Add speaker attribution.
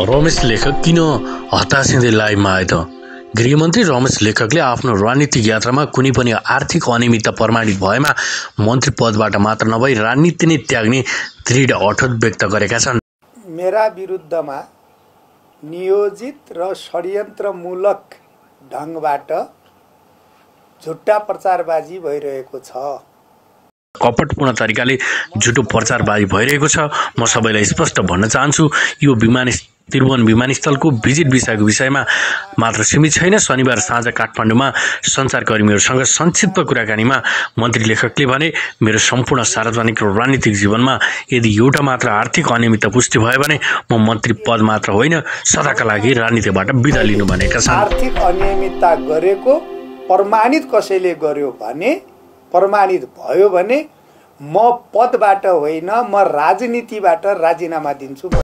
Speaker 1: रमेश लेखक किन हतासिँदै लाइभमा आए त? गृहमन्त्री रमेश लेखकले आफ्नो राजनीतिक यात्रामा कुनै पनि आर्थिक अनियमितता प्रमाणित भएमा मन्त्री पदबाट मात्र नभई राजनीति नै त्याग्ने दृढ अठोट व्यक्त गरेका छन्।
Speaker 2: मेरा विरुद्धमा नियोजित र षड्यन्त्रमूलक ढङ्गबाट झुट्टा प्रचारबाजी भइरहेको छ।
Speaker 1: कपटपूर्ण तरिकाले झुटो प्रचारबाजी भइरहेको छ। म सबैलाई स्पष्ट भन्न चाहन्छु, यो त्रिभुवन विमानस्थलको भिजिट भिसाको विषयमा मात्र सीमित छैन। शनिबार साँझ काठमाडौँमा सञ्चारकर्मीहरूसँग संक्षिप्त कुराकानीमा मन्त्री लेखकले भने, मेरो सम्पूर्ण सार्वजनिक र राजनीतिक जीवनमा यदि एउटा मात्र आर्थिक अनियमितता पुष्टि भयो भने म मन्त्री पद मात्र होइन, सदाका लागि राजनीतिबाट बिदा लिनु भनेका छन्।
Speaker 2: आर्थिक अनियमितता गरेको प्रमाणित कसैले गर्यो भने, प्रमाणित भयो भने म पदबाट होइन, म राजनीतिबाट राजीनामा दिन्छु।